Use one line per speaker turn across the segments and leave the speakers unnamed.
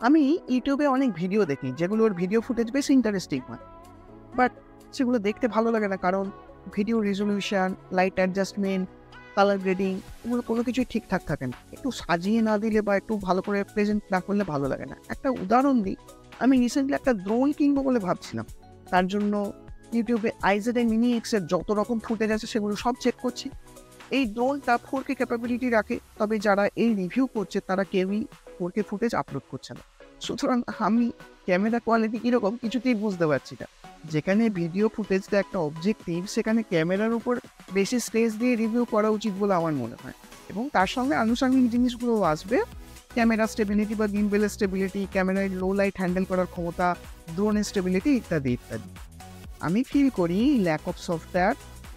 আমি ইউটিউবে অনেক ভিডিও দেখি যেগুলোর ভিডিও ফুটেজ বেশ ইন্টারেস্টিং হয়, বাট সেগুলো দেখতে ভালো লাগে না, কারণ video resolution, light adjustment, colour grading এগুলো কোনো কিছুই ঠিকঠাক থাকে না। একটু সাজিয়ে না দিলে বা একটু ভালো করে প্রেজেন্ট না করলে ভালো লাগে না। একটা উদাহরণ দিই, আমি রিসেন্টলি একটা ড্রোন কিনবো বলে ভাবছিলাম। তার জন্য ইউটিউবে আইজেড মিনি এক্সের যত রকম ফুটেজ আছে সেগুলো সব চেক করছি। এই ড্রোনটা 4K ক্যাপাবিলিটি রাখে, তবে যারা এই রিভিউ করছে তারা কেউই 4K ফুটেজ আপলোড করছে না। সুতরাং আমি ক্যামেরা কোয়ালিটি কীরকম কিছুতেই বুঝতে পারছি না। যেখানে ভিডিও ফুটেজটা একটা অবজেক্টিভ, সেখানে ক্যামেরার উপর বেশি স্ট্রেস দিয়ে রিভিউ করা উচিত বলে আমার মনে হয়। এবং তার সঙ্গে আনুষঙ্গিক জিনিসগুলোও আসবে, ক্যামেরা স্টেবিলিটি বা গিম্বেলের স্টেবিলিটি, ক্যামেরায় লো লাইট হ্যান্ডেল করার ক্ষমতা, ড্রোনের স্টেবিলিটি ইত্যাদি ইত্যাদি। আমি ফিল করি lack of software,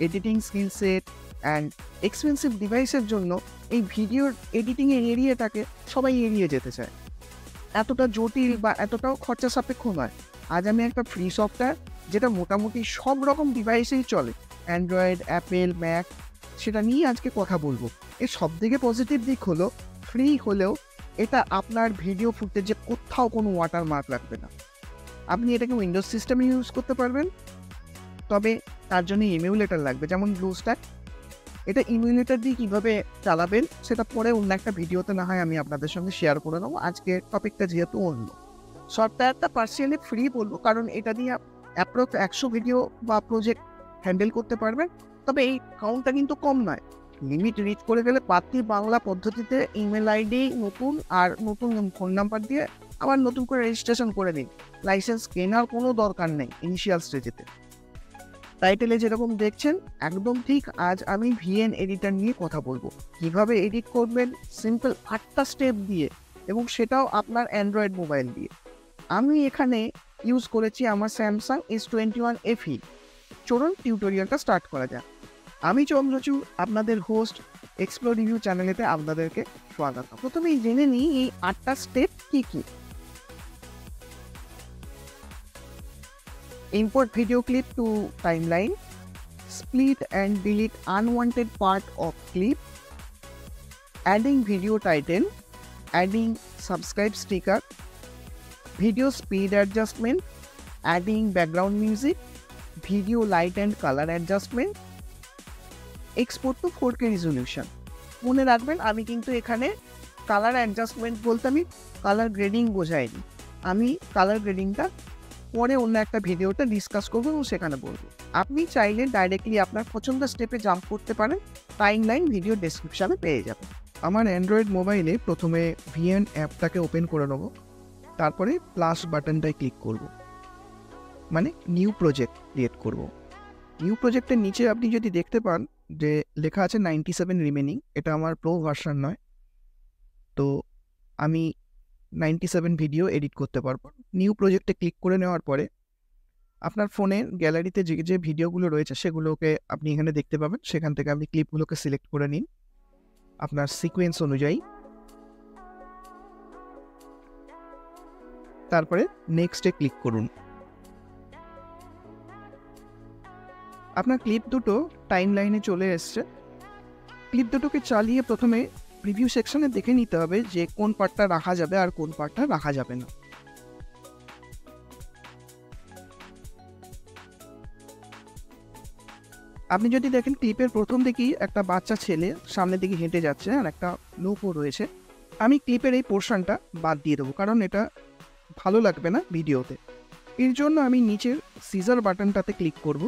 editing skill set and expensive ডিভাইসের জন্য এই ভিডিওর এডিটিংয়ের এরিয়াটাকে সবাই এড়িয়ে যেতে চায়। এতটা জটিল বা এতটাও খরচা সাপেক্ষ নয়। আজ আমি একটা ফ্রি সফটওয়্যার যেটা মোটামুটি সব রকম ডিভাইসেই চলে, অ্যান্ড্রয়েড, অ্যাপেল, ম্যাক, সেটা নিয়ে আজকে কথা বলবো। এর সবথেকে পজিটিভ দিক হলো ফ্রি হলেও এটা আপনার ভিডিও ফুটেজে কোথাও কোনো ওয়াটারমার্ক রাখবে না। আপনি এটাকে উইন্ডোজ সিস্টেমে ইউজ করতে পারবেন, তবে তার জন্য ইমিউলেটর লাগবে, যেমন ব্লুস্ট্যাক। এটা ইমিউলেটর দিয়ে কীভাবে চালাবেন সেটা পরে অন্য একটা ভিডিওতে না হয় আমি আপনাদের সঙ্গে শেয়ার করে নেবো। আজকে টপিকটা যেহেতু অন্য, সফটওয়্যারটা পার্সিয়ালি ফ্রি বলবো, কারণ এটা দিয়ে অ্যাপ্রক্স 100 ভিডিও বা প্রজেক্ট হ্যান্ডেল করতে পারবেন। তবে এই কাউন্টটা কিন্তু কম নয়। লিমিট রিচ করে গেলে পাতি বাংলা পদ্ধতিতে ইমেল আইডি নতুন আর নতুন ফোন নাম্বার দিয়ে আবার নতুন করে রেজিস্ট্রেশন করে দিন। লাইসেন্স কেনার কোনো দরকার নেই ইনিশিয়াল স্টেজেতে। টাইটেলে যেরকম দেখছেন একদম ঠিক, আজ আমি ভিএন এডিটর নিয়ে কথা বলবো। কিভাবে এডিট করবেন সিম্পল 8টা স্টেপ দিয়ে, এবং সেটাও আপনার অ্যান্ড্রয়েড মোবাইল দিয়ে। আমি এখানে ইউজ করেছি আমার স্যামসাং S21 FE। চলুন টিউটোরিয়ালটা স্টার্ট করা যাক। আমি চন্দ্রচূড়, আপনাদের হোস্ট। এক্সপ্লোর রিভিউ চ্যানেলেতে আপনাদেরকে স্বাগত। প্রথমেই জেনে নিই এই 8টা step key key. Import video clip to timeline, split and delete unwanted part of clip, adding video title, adding subscribe sticker, video speed adjustment, adding background music, video light and color adjustment, export to 4K resolution. মনে রাখবেন আমি কিন্তু এখানে colour adjustment বলতে আমি colour grading বোঝাইনি। আমি colour গ্রেডিংটা পরে অন্য একটা ভিডিওতে ডিসকাস করবো এবং সেখানে বলবো। আপনি চাইলে ডাইরেক্টলি আপনার পছন্দের স্টেপে জাম্প করতে পারেন, টাইমলাইন ভিডিও ডেসক্রিপশানে পেয়ে যাবেন। আমার অ্যান্ড্রয়েড মোবাইলে প্রথমে ভিএন অ্যাপটাকে ওপেন করে নেবো, তারপরে প্লাস বাটনটায় ক্লিক করব, মানে নিউ প্রজেক্ট ক্রিয়েট করব। নিউ প্রজেক্টের নিচে আপনি যদি দেখতে পান যে লেখা আছে 97 রিমেনিং, এটা আমার প্রো ভার্সন নয়, তো আমি 97 ভিডিও এডিট করতে পারবো। নিউ প্রজেক্টে ক্লিক করে নেওয়ার পরে আপনার ফোনের গ্যালারিতে যে যে ভিডিওগুলো রয়েছে সেগুলোকে আপনি এখানে দেখতে পাবেন। সেখান থেকে আপনি ক্লিপগুলোকে সিলেক্ট করে নিন আপনার সিকোয়েন্স অনুযায়ী, তারপরে নেক্সটে ক্লিক করুন। আপনার ক্লিপ দুটো টাইম লাইনে চলে এসছে। ক্লিপ দুটোকে চালিয়ে প্রথমে প্রিভিউ সেকশনে দেখে নিতে হবে যে কোন পার্টটা রাখা যাবে আর কোন পার্টটা রাখা যাবে না। আপনি যদি দেখেন ক্লিপের প্রথম দিকেই একটা বাচ্চা ছেলে সামনের দিকে হেঁটে যাচ্ছে আর একটা লোকও রয়েছে। আমি ক্লিপের এই পোর্শনটা বাদ দিয়ে দেবো, কারণ এটা ভালো লাগবে না ভিডিওতে। এর জন্য আমি নিচের সিজার বাটনটাতে ক্লিক করব,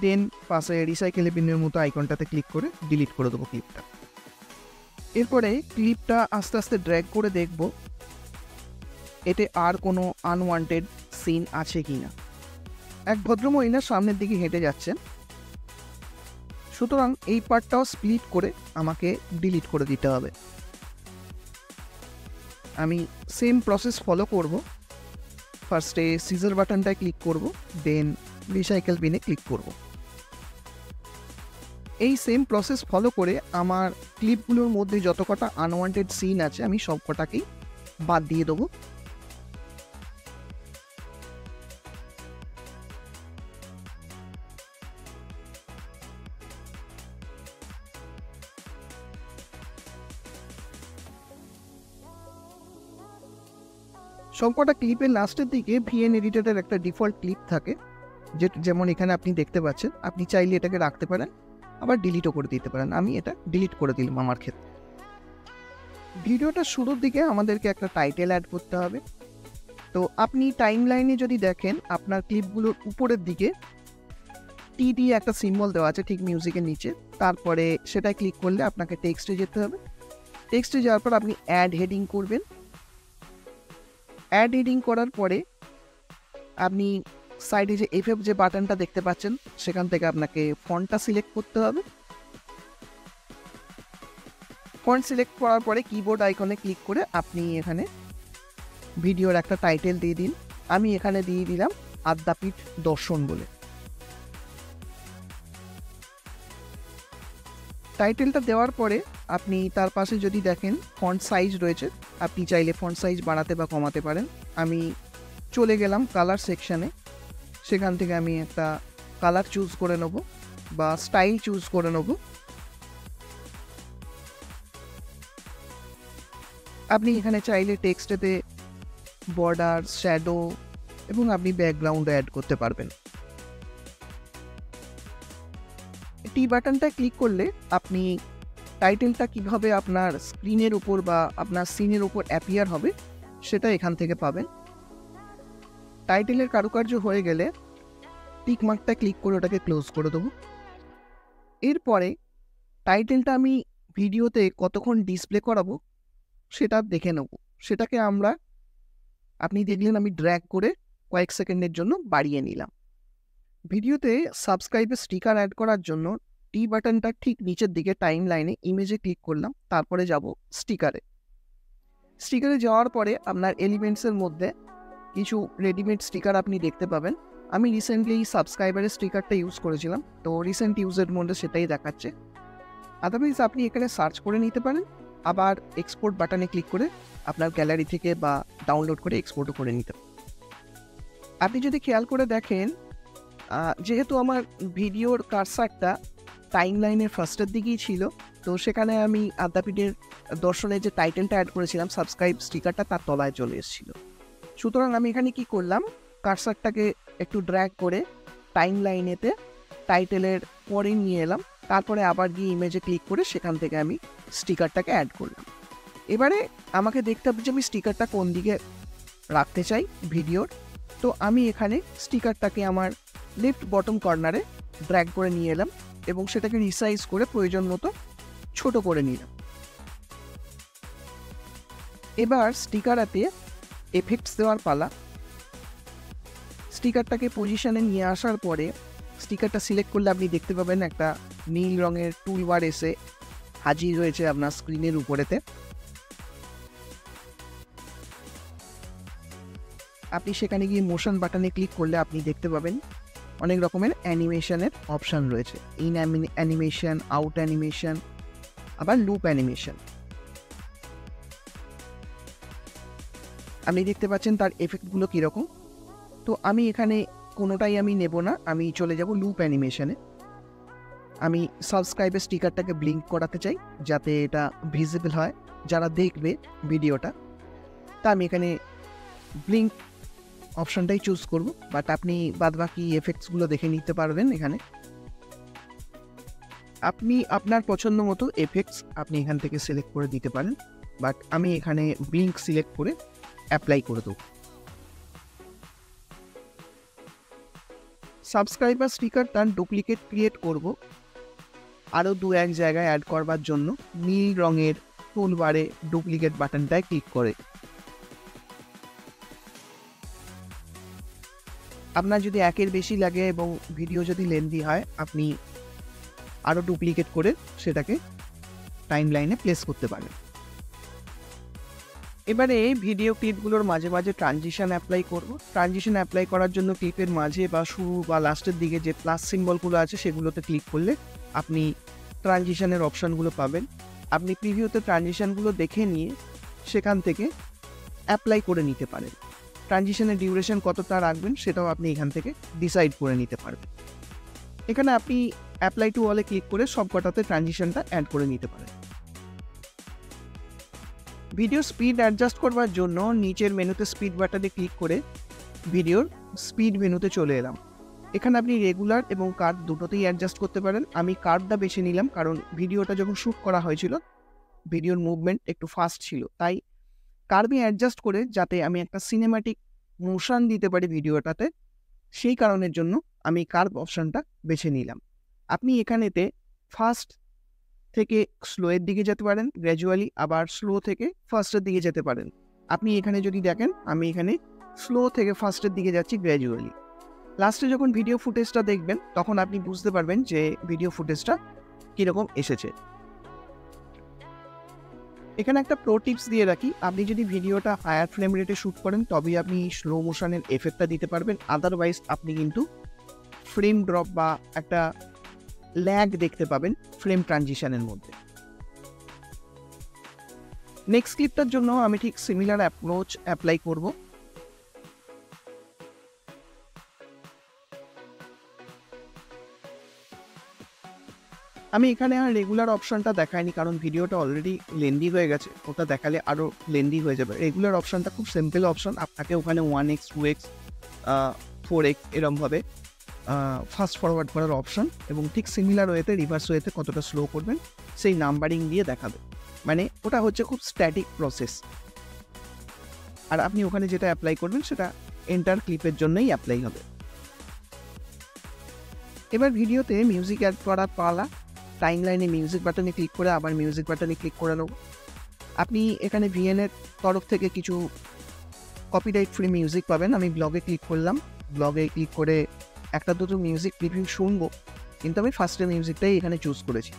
দেন পাশে রিসাইকেল বিনের মতো আইকনটাতে ক্লিক করে ডিলিট করে দেবো ক্লিপটা। এরপরে ক্লিপটা আস্তে আস্তে ড্র্যাগ করে দেখব এতে আর কোনো আনওয়ান্টেড সিন আছে কি না। এক ভদ্রমহিলা সামনের দিকে হেঁটে যাচ্ছেন, সুতরাং এই পার্টটাও স্প্লিট করে আমাকে ডিলিট করে দিতে হবে। আমি সেম প্রসেস ফলো করব। ফার্স্টে সিজার বাটনটায় ক্লিক করব, দেন রিসাইকেল বিনে ক্লিক করব। এই সেম প্রসেস ফলো করে আমার ক্লিপগুলোর মধ্যে যত কটা আনওয়ান্টেড সিন আছে আমি সব কটাকেই বাদ দিয়ে দেবো। সবকটা ক্লিপের লাস্টের দিকে ভিএন এডিটরের একটা ডিফল্ট ক্লিপ থাকে, যেমন এখানে আপনি দেখতে পাচ্ছেন। আপনি চাইলে এটাকে রাখতে পারেন, আবার ডিলিটও করে দিতে পারেন। আমি এটা ডিলিট করে দিলাম আমার ক্ষেত্রে। ভিডিওটা শুরুর দিকে আমাদেরকে একটা টাইটেল অ্যাড করতে হবে। তো আপনি টাইম লাইনে যদি দেখেন, আপনার ক্লিপগুলোর উপরের দিকে টি দিয়ে একটা সিম্বল দেওয়া আছে ঠিক মিউজিকের নিচে। তারপরে সেটাই ক্লিক করলে আপনাকে টেক্সটে যেতে হবে। টেক্সটে যাওয়ার পর আপনি অ্যাড হেডিং করবেন। অ্যাড হেডিং করার পরে আপনি সাইডে যে এফএফ যে বাটনটা দেখতে পাচ্ছেন, সেখান থেকে আপনাকে ফন্টটা সিলেক্ট করতে হবে। ফন্ট সিলেক্ট করার পরে কিবোর্ড আইকনে ক্লিক করে আপনি এখানে ভিডিওর একটা টাইটেল দিয়ে দিন। আমি এখানে দিয়ে দিলাম আদ্যাপীঠ দর্শন বলে। টাইটেলটা দেওয়ার পরে আপনি তার পাশে যদি দেখেন ফন্ট সাইজ রয়েছে, আপনি চাইলে ফন্ট সাইজ বাড়াতে বা কমাতে পারেন। আমি চলে গেলাম কালার সেকশানে, সেখান থেকে আমি একটা কালার চুজ করে নেব বা স্টাইল চুজ করে নেব। আপনি এখানে চাইলে টেক্সটেতে বর্ডার, শ্যাডো এবং আপনি ব্যাকগ্রাউন্ড অ্যাড করতে পারবেন। টি বাটনটা ক্লিক করলে আপনি টাইটেলটা কিভাবে আপনার স্ক্রিনের উপর বা আপনার সিনের উপর অ্যাপিয়ার হবে সেটা এখান থেকে পাবেন। টাইটেলের কারুকার্য হয়ে গেলে টিক মার্কটা ক্লিক করে ওটাকে ক্লোজ করে দেবো। এরপরে টাইটেলটা আমি ভিডিওতে কতক্ষণ ডিসপ্লে করাবো সেটা দেখে নেব। সেটাকে আপনি দেখলেন আমি ড্র্যাগ করে কয়েক সেকেন্ডের জন্য বাড়িয়ে নিলাম। ভিডিওতে সাবস্ক্রাইবের স্টিকার অ্যাড করার জন্য টি বাটনটা ঠিক নিচের দিকে টাইম লাইনে ইমেজে ক্লিক করলাম, তারপরে যাব স্টিকারে। স্টিকারে যাওয়ার পরে আপনার এলিমেন্টসের মধ্যে কিছু রেডিমেড স্টিকার আপনি দেখতে পাবেন। আমি রিসেন্টলি সাবস্ক্রাইবারের স্টিকারটা ইউজ করেছিলাম, তো রিসেন্ট ইউজের মধ্যে সেটাই দেখাচ্ছে। আদারওয়াইজ আপনি এখানে সার্চ করে নিতে পারেন, আবার এক্সপোর্ট বাটনে ক্লিক করে আপনার গ্যালারি থেকে বা ডাউনলোড করে এক্সপোর্টও করে নিতে পারেন। আপনি যদি খেয়াল করে দেখেন, যেহেতু আমার ভিডিওর কারসারটা টাইম লাইনের ফার্স্টের দিকেই ছিল, তো সেখানে আমি আদ্যাপীঠের দর্শনের যে টাইটেলটা অ্যাড করেছিলাম সাবস্ক্রাইব স্টিকারটা তার তলায় চলে এসেছিল। সুতরাং আমি এখানে কি করলাম, কারসারটাকে একটু ড্র্যাগ করে টাইম লাইনেতে টাইটেলের পরে নিয়ে এলাম, তারপরে আবার গিয়ে ইমেজে ক্লিক করে সেখান থেকে আমি স্টিকারটাকে অ্যাড করলাম। এবারে আমাকে দেখতে হবে যে আমি স্টিকারটা কোন দিকে রাখতে চাই ভিডিওর। তো আমি এখানে স্টিকারটাকে আমার লেফট বটম কর্নারে ড্র্যাগ করে নিয়ে এলাম এবং সেটাকে রিসাইজ করে প্রয়োজন মতো ছোট করে নিলাম। এবার স্টিকারাতে এফেক্টস দেওয়ার পালা। স্টিকারটাকে পজিশনে নিয়ে আসার পরে স্টিকারটা সিলেক্ট করলে আপনি দেখতে পাবেন একটা নীল রঙের টুলবার এসে হাজির হয়েছে আপনার স্ক্রিনের উপরেতে। আপনি সেখানে গিয়ে মোশন বাটনে ক্লিক করলে আপনি দেখতে পাবেন অনেক রকমের অ্যানিমেশনের অপশান রয়েছে। ইন অ্যানিমেশন, আউট অ্যানিমেশন, আবার লুপ অ্যানিমেশন। আপনি দেখতে পাচ্ছেন তার এফেক্টগুলো কীরকম। তো আমি এখানে কোনোটাই আমি নেব না, আমি চলে যাব লুপ অ্যানিমেশনে। আমি সাবস্ক্রাইবের স্টিকারটাকে ব্লিঙ্ক করাতে চাই যাতে এটা ভিজিবল হয় যারা দেখবে ভিডিওটা। তা আমি এখানে ব্লিঙ্ক অপশানটাই চুজ করব, বাট আপনি বাদবাকি এফেক্টসগুলো দেখে নিতে পারবেন। এখানে আপনি আপনার পছন্দ মতো এফেক্টস আপনি এখান থেকে সিলেক্ট করে দিতে পারেন, বাট আমি এখানে ব্লিঙ্ক সিলেক্ট করে অ্যাপ্লাই করে দেব। সাবস্ক্রাইবার স্টিকারটা ডুপ্লিকেট ক্রিয়েট করব আরও 2-1 জায়গায় অ্যাড করবার জন্য নীল রঙের টুলবারে ডুপ্লিকেট বাটনটায় ক্লিক করে। আপনার যদি একের বেশি লাগে এবং ভিডিও যদি লেন্দি হয়, আপনি আরও ডুপ্লিকেট করে সেটাকে টাইম লাইনে প্লেস করতে পারেন। এবারে ভিডিও ক্লিপগুলোর মাঝে মাঝে ট্রানজিশন অ্যাপ্লাই করব। ট্রানজিশন অ্যাপ্লাই করার জন্য ক্লিপের মাঝে বা শুরু বা লাস্টের দিকে যে প্লাস সিম্বলগুলো আছে সেগুলোতে ক্লিক করলে আপনি ট্রানজিশনের অপশানগুলো পাবেন। আপনি প্রিভিউতে ট্রানজিশনগুলো দেখে নিয়ে সেখান থেকে অ্যাপ্লাই করে নিতে পারেন। ট্রানজিশনের ডিউরেশন কতটা রাখবেন সেটাও আপনি এখান থেকে ডিসাইড করে নিতে পারবেন। এখানে আপনি অ্যাপ্লাই টু অলে ক্লিক করে সব কটাতে ট্রানজিশনটা অ্যাড করে নিতে পারেন। ভিডিও স্পিড অ্যাডজাস্ট করবার জন্য নিচের মেনুতে স্পিড বাটনে ক্লিক করে ভিডিওর স্পিড মেনুতে চলে এলাম। এখানে আপনি রেগুলার এবং কার্ভ দুটোতেই অ্যাডজাস্ট করতে পারেন। আমি কার্ভটা বেছে নিলাম কারণ ভিডিওটা যখন শ্যুট করা হয়েছিল ভিডিওর মুভমেন্ট একটু ফাস্ট ছিল, তাই কার্ভে অ্যাডজাস্ট করে যাতে আমি একটা সিনেম্যাটিক মোশন দিতে পারি ভিডিওটাতে, সেই কারণের জন্য আমি কার্ভ অপশানটা বেছে নিলাম। আপনি এখানেতে ফাস্ট থেকে স্লোয়ের দিকে যেতে পারেন গ্র্যাজুয়ালি, আবার স্লো থেকে ফাস্টের দিকে যেতে পারেন। আপনি এখানে যদি দেখেন আমি এখানে স্লো থেকে ফাস্টের দিকে যাচ্ছি গ্র্যাজুয়ালি। লাস্টে যখন ভিডিও ফুটেজটা দেখবেন তখন আপনি বুঝতে পারবেন যে ভিডিও ফুটেজটা কীরকম এসেছে। এখানে একটা প্রো টিপস দিয়ে রাখি, আপনি যদি ভিডিওটা হায়ার ফ্রেম রেটে শ্যুট করেন তবেই আপনি স্লো মোশনের এফেক্টটা দিতে পারবেন, আদারওয়াইজ আপনি কিন্তু ফ্রেম ড্রপ বা একটা ল্যাগ দেখতে পাবেন ফ্রেম ট্রানজিশনের মধ্যে। নেক্সট ক্লিপটার জন্য আমি ঠিক সিমিলার অ্যাপ্রোচ অ্যাপ্লাই করব। আমি এখানে আর রেগুলার অপশনটা দেখাইনি কারণ ভিডিওটা অলরেডি লেন্দি হয়ে গেছে, ওটা দেখালে আরও লেন্দি হয়ে যাবে। রেগুলার অপশনটা খুব সিম্পল অপশন, আপনাকে ওখানে 1x 2x 4x এরমভাবে ফাস্ট ফরওয়ার্ড করার অপশন এবং ঠিক সিমিলার ওয়েতে রিভার্স ওয়েতে কতটা স্লো করবেন সেই নাম্বারিং দিয়ে দেখাবে। মানে ওটা হচ্ছে খুব স্ট্যাটিক প্রসেস, আর আপনি ওখানে যেটা অ্যাপ্লাই করবেন সেটা এন্টার ক্লিপের জন্যই অ্যাপ্লাই হবে। এবার ভিডিওতে মিউজিক অ্যাড করার পালা, টাইম লাইনে মিউজিক বাটনে ক্লিক করে আবার মিউজিক বাটনে ক্লিক করে নেব। আপনি এখানে ভিএনের তরফ থেকে কিছু কপিরাইট ফ্রি মিউজিক পাবেন। আমি ব্লগে ক্লিক করলাম, ব্লগে ক্লিক করে একটা দুটো মিউজিক রিভিউ শুনবো, কিন্তু আমি ফার্স্টে মিউজিকটাই এখানে চুজ করেছি।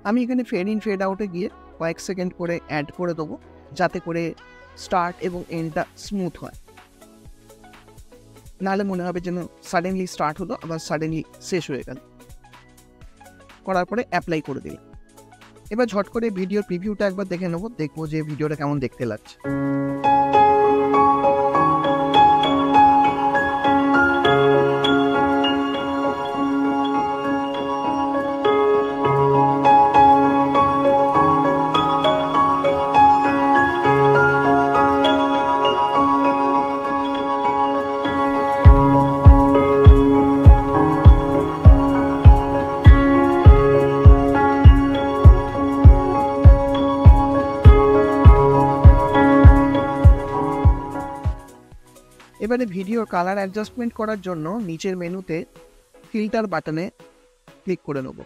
আমি এখানে ফেড ইন ফেড আউটে গিয়ে কয়েক সেকেন্ড করে অ্যাড করে দেবো যাতে করে স্টার্ট এবং এন্ডটা স্মুথ হয়, নাহলে মনে হবে যেন সাডেনলি স্টার্ট হলো আবার সাডেনলি শেষ হয়ে গেল। করার পরে অ্যাপ্লাই করে দিলাম। এবার ঝট করে ভিডিওর প্রিভিউটা একবার দেখে নেবো, দেখবো যে ভিডিওটা কেমন দেখতে লাগছে। এবারে ভিডিওর কালার অ্যাডজাস্টমেন্ট করার জন্য নিচের মেনুতে ফিল্টার বাটনে ক্লিক করে নেব।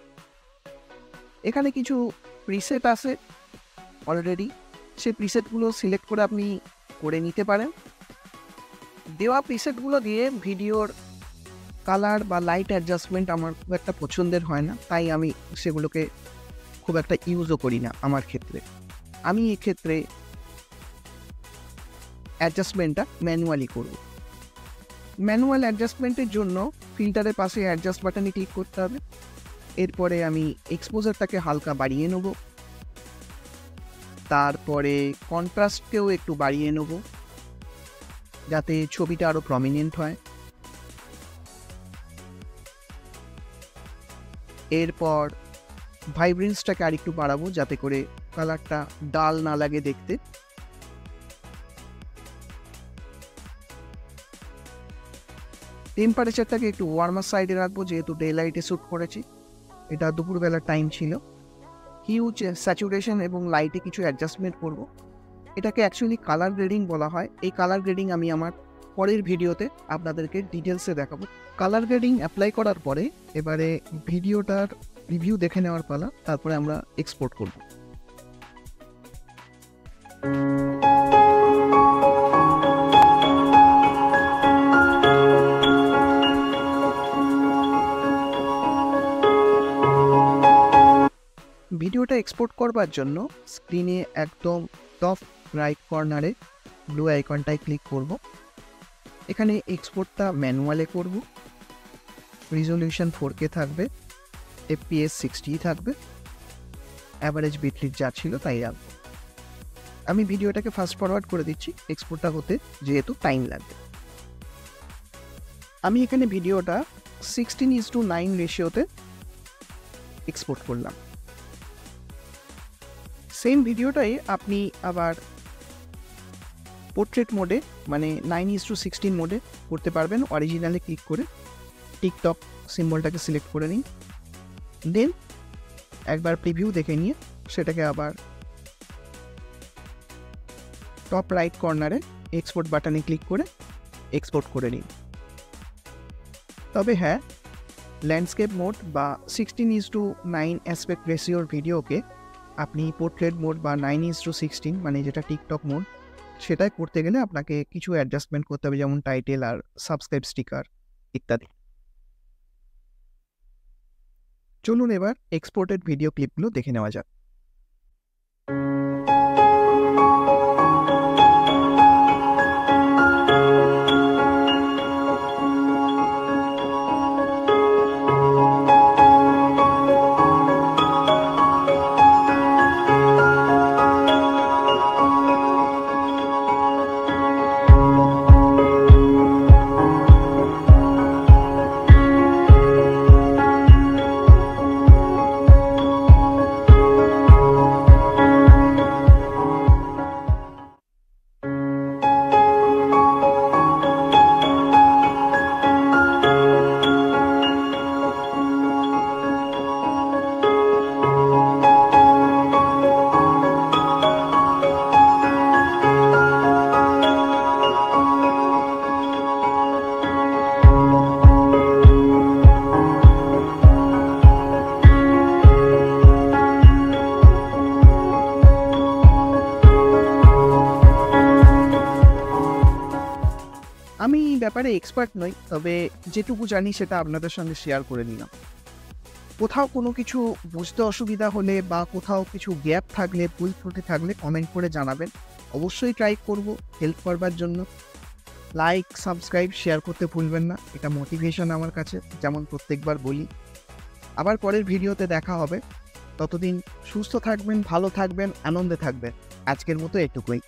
এখানে কিছু প্রিসেট আছে অলরেডি, সেই প্রিসেটগুলো সিলেক্ট করে আপনি করে নিতে পারেন। দেওয়া প্রিসেটগুলো দিয়ে ভিডিওর কালার বা লাইট অ্যাডজাস্টমেন্ট আমার খুব একটা পছন্দের হয় না, তাই আমি সেগুলোকে খুব একটা ইউজও করি না। আমার ক্ষেত্রে আমি এক্ষেত্রে অ্যাডজাস্টমেন্টটা ম্যানুয়ালি করব। ম্যানুয়াল অ্যাডজাস্টমেন্টের জন্য ফিল্টারের পাশে অ্যাডজাস্ট বাটনে ক্লিক করতে হবে। এরপরে আমি এক্সপোজারটাকে হালকা বাড়িয়ে নেব, তারপরে কন্ট্রাস্টকেও একটু বাড়িয়ে নেব যাতে ছবিটা আরও প্রমিনেন্ট হয়। এরপর ভাইব্রেন্সটাকে আর একটু বাড়াবো যাতে করে কালারটা ডাল না লাগে দেখতে। টেম্পারেচারটাকে একটু ওয়ার্মার সাইডে রাখবো যেহেতু ডে লাইটে শ্যুট করেছি, এটা দুপুরবেলার টাইম ছিল। হিউজ স্যাচুরেশন এবং লাইটে কিছু অ্যাডজাস্টমেন্ট করব। এটাকে অ্যাকচুয়ালি কালার গ্রেডিং বলা হয়। এই কালার গ্রেডিং আমি আমার পরের ভিডিওতে আপনাদেরকে ডিটেলসে দেখাবো। কালার গ্রেডিং অ্যাপ্লাই করার পরে এবারে ভিডিওটার রিভিউ দেখে নেওয়ার পালা, তারপরে আমরা এক্সপোর্ট করব। ভিডিওটা এক্সপোর্ট করবার জন্য স্ক্রিনে একদম টপ রাইট কর্নারে ব্লু আইকনটায় ক্লিক করব। এখানে এক্সপোর্টটা ম্যানুয়ালে করব। রিজলিউশন 4K থাকবে, FPS 60 থাকবে, অ্যাভারেজ বিটরেট যা ছিল তাই রাখবো। আমি ভিডিওটাকে ফাস্ট ফরওয়ার্ড করে দিচ্ছি এক্সপোর্টটা হতে, যেহেতু টাইম লাগবে। আমি এখানে ভিডিওটা 16:9 রেশিওতে এক্সপোর্ট করলাম। সেম ভিডিওটাই আপনি আবার পোর্ট্রেট মোডে মানে 9:16 মোডে করতে পারবেন। অরিজিনালে ক্লিক করে টিকটক সিম্বলটাকে সিলেক্ট করে নিন, দেন একবার প্রিভিউ দেখে নিয়ে সেটাকে আবার টপ রাইট কর্নারে এক্সপোর্ট বাটনে ক্লিক করে এক্সপোর্ট করে নিন। তবে হ্যাঁ, ল্যান্ডস্কেপ মোড বা 16:9 অ্যাসপেক্ট রেশিওর ভিডিওকে আপনি পোর্ট্রেট মোড বা 9:16 মানে যেটা টিকটক মোড, সেটাই করতে গেলে আপনাকে কিছু অ্যাডজাস্টমেন্ট করতে হবে, যেমন টাইটেল আর সাবস্ক্রাইব স্টিকার ইত্যাদি। চলুন এবার এক্সপোর্টেড ভিডিও ক্লিপগুলো দেখে নেওয়া যাক। আমি এই ব্যাপারে এক্সপার্ট নই, তবে যেটুকু জানি সেটা আপনাদের সঙ্গে শেয়ার করে নিলাম। কোথাও কোনো কিছু বুঝতে অসুবিধা হলে বা কোথাও কিছু গ্যাপ থাকলে, ভুল ত্রুটি থাকলে কমেন্ট করে জানাবেন। অবশ্যই ট্রাই করব হেল্প করবার জন্য। লাইক, সাবস্ক্রাইব, শেয়ার করতে ভুলবেন না, এটা মোটিভেশন আমার কাছে, যেমন প্রত্যেকবার বলি। আবার পরের ভিডিওতে দেখা হবে। ততদিন সুস্থ থাকবেন, ভালো থাকবেন, আনন্দে থাকবেন। আজকের মতো এটুকুই।